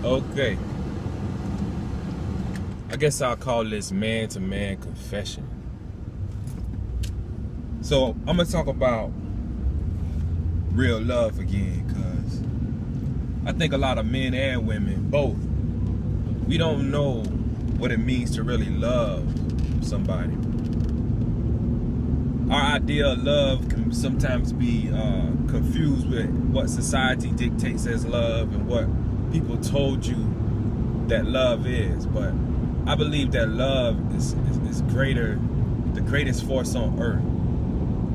Okay, I guess I'll call this man-to-man confession. So I'm gonna talk about real love again, because I think a lot of men and women, both, we don't know what it means to really love somebody. Our idea of love can sometimes be confused with what society dictates as love and what people told you that love is. But I believe that love is greater, the greatest force on earth.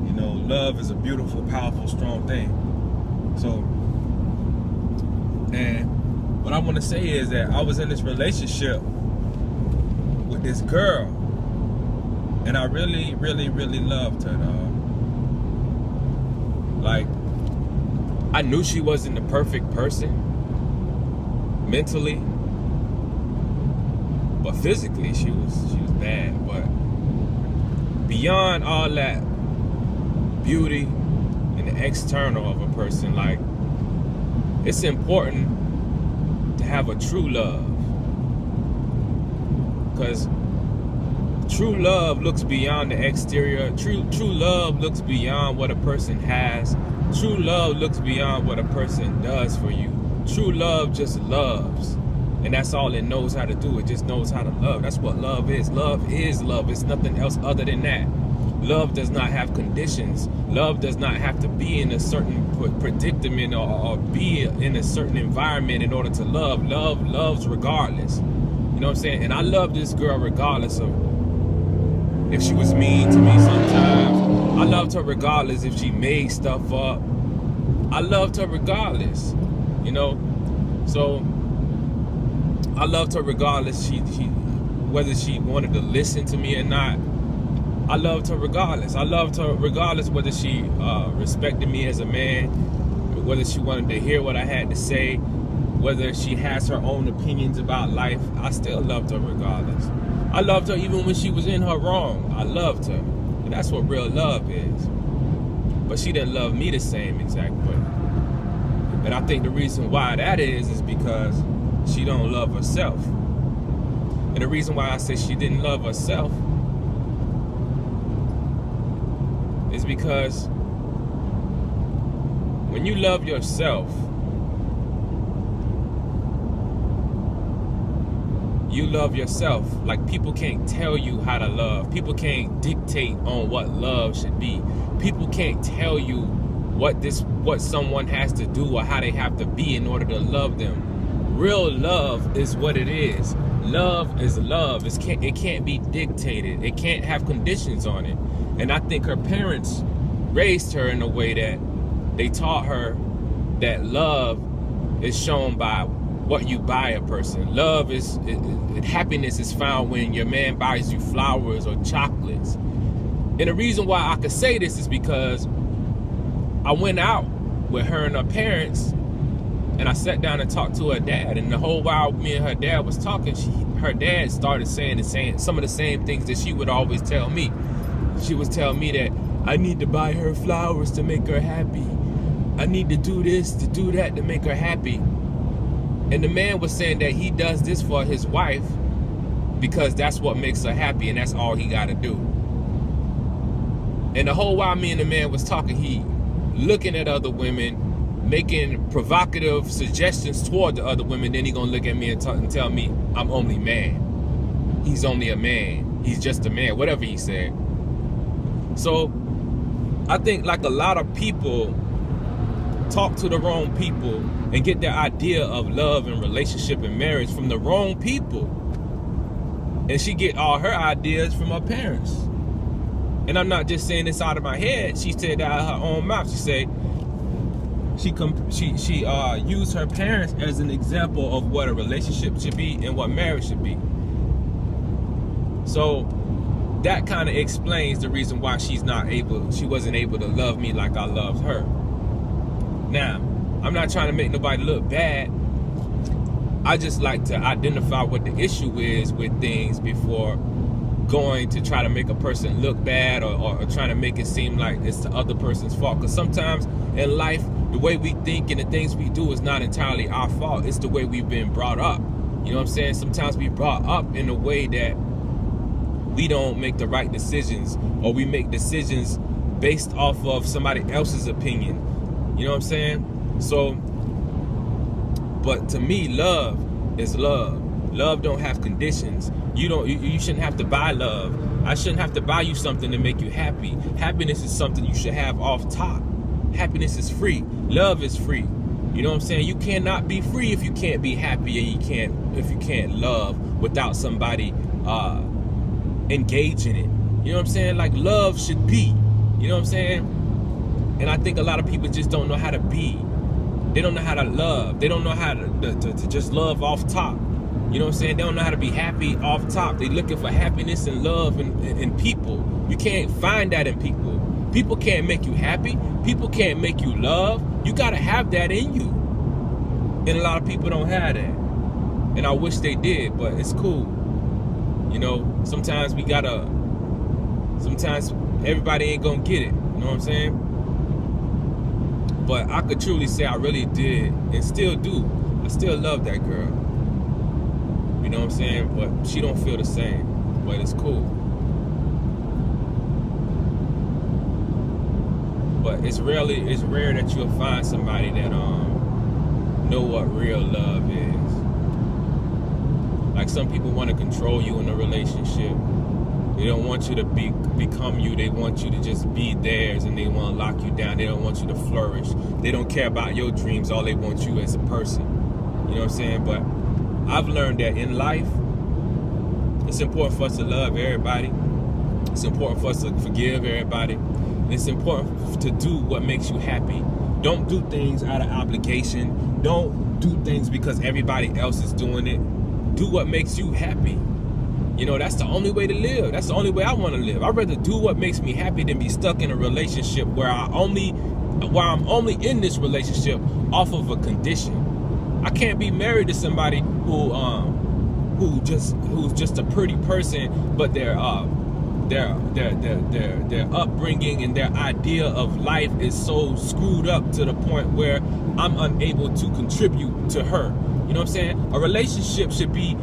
You know, love is a beautiful, powerful, strong thing. So, and what I want to say is that I was in this relationship with this girl, and I really, really, really loved her, dog. Like, I knew she wasn't the perfect person mentally, but physically she was bad. But beyond all that beauty and the external of a person, like, it's important to have a true love, because true love looks beyond the exterior. True love looks beyond what a person has. True love looks beyond what a person does for you. True love just loves. And that's all it knows how to do. It just knows how to love. That's what love is. Love is love. It's nothing else other than that. Love does not have conditions. Love does not have to be in a certain predicament or be in a certain environment in order to love. Love loves regardless. You know what I'm saying? And I love this girl regardless of if she was mean to me sometimes. I loved her regardless if she made stuff up. I loved her regardless, you know? So I loved her regardless whether she wanted to listen to me or not. I loved her regardless. I loved her regardless whether she respected me as a man, whether she wanted to hear what I had to say, whether she has her own opinions about life. I still loved her regardless. I loved her even when she was in her wrong. I loved her. And that's what real love is. But she didn't love me the same exact way. And I think the reason why that is because she don't love herself. And the reason why I say she didn't love herself is because when you love yourself, you love yourself. Like, people can't tell you how to love. People can't dictate on what love should be. People can't tell you what someone has to do or how they have to be in order to love them. Real love is what it is. Love is love. It can't be dictated. It can't have conditions on it. And I think her parents raised her in a way that they taught her that love is shown by what you buy a person. Love is, happiness is found when your man buys you flowers or chocolates. And the reason why I could say this is because I went out with her and her parents, and I sat down and talked to her dad. And the whole while me and her dad was talking, her dad started saying some of the same things that she would always tell me. She was telling me that I need to buy her flowers to make her happy. I need to do this, to do that to make her happy. And the man was saying that he does this for his wife because that's what makes her happy, and that's all he got to do. And the whole while me and the man was talking, he looking at other women, making provocative suggestions toward the other women. Then he gonna look at me and tell me I'm only man. He's only a man. He's just a man. Whatever he said. So I think, like, a lot of people talk to the wrong people and get their idea of love and relationship and marriage from the wrong people. And she get all her ideas from her parents. And I'm not just saying this out of my head. She said that out of her own mouth. She said she used her parents as an example of what a relationship should be and what marriage should be. So that kind of explains the reason why she wasn't able to love me like I loved her. Now, I'm not trying to make nobody look bad. I just like to identify what the issue is with things before going to try to make a person look bad, or trying to make it seem like it's the other person's fault. Because sometimes in life, the way we think and the things we do is not entirely our fault. It's the way we've been brought up. You know what I'm saying? Sometimes we brought up in a way that we don't make the right decisions, or we make decisions based off of somebody else's opinion. You know what I'm saying? So, but to me, love is love. Love don't have conditions. You shouldn't have to buy love. I shouldn't have to buy you something to make you happy. Happiness is something you should have off top. Happiness is free. Love is free. You know what I'm saying? You cannot be free if you can't be happy, and if you can't love without somebody engaging it. You know what I'm saying? Like, love should be. You know what I'm saying? And I think a lot of people just don't know how to be. They don't know how to love. They don't know how to just love off top. You know what I'm saying? They don't know how to be happy off top. They're looking for happiness and love in people. You can't find that in people. People can't make you happy. People can't make you love. You got to have that in you. And a lot of people don't have that. And I wish they did, but it's cool. You know, sometimes everybody ain't gonna get it. You know what I'm saying? But I could truly say I really did, and still do. I still love that girl. You know what I'm saying? But she don't feel the same. But it's cool. But it's rare that you'll find somebody that know what real love is. Like, some people want to control you in a relationship. They don't want you to become you. They want you to just be theirs, and they want to lock you down. They don't want you to flourish. They don't care about your dreams. All they want you as a person. You know what I'm saying? But I've learned that in life, it's important for us to love everybody. It's important for us to forgive everybody. And it's important to do what makes you happy. Don't do things out of obligation. Don't do things because everybody else is doing it. Do what makes you happy. You know, that's the only way to live. That's the only way I want to live. I'd rather do what makes me happy than be stuck in a relationship where I'm only in this relationship off of a condition. I can't be married to somebody who's just a pretty person, but their upbringing and their idea of life is so screwed up to the point where I'm unable to contribute to her. You know what I'm saying? A relationship should be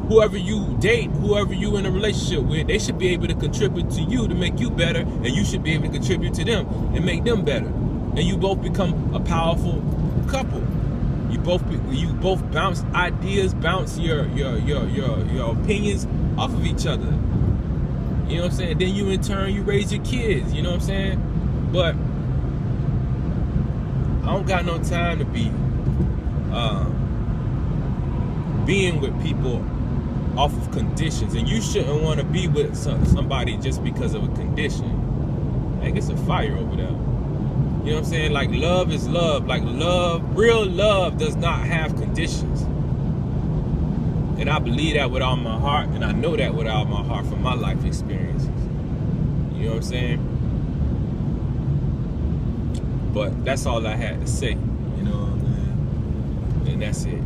whoever you date, whoever you in a relationship with, they should be able to contribute to you to make you better, and you should be able to contribute to them and make them better. And you both become a powerful couple. You both bounce ideas, bounce your opinions off of each other. You know what I'm saying? Then you in turn, you raise your kids. You know what I'm saying? But I don't got no time to be being with people off of conditions. And you shouldn't want to be with somebody just because of a condition. Like, it's a fire over there. You know what I'm saying? Like, love is love. Like, real love does not have conditions. And I believe that with all my heart, and I know that with all my heart from my life experiences. You know what I'm saying? But that's all I had to say. You know what I'm saying? And that's it.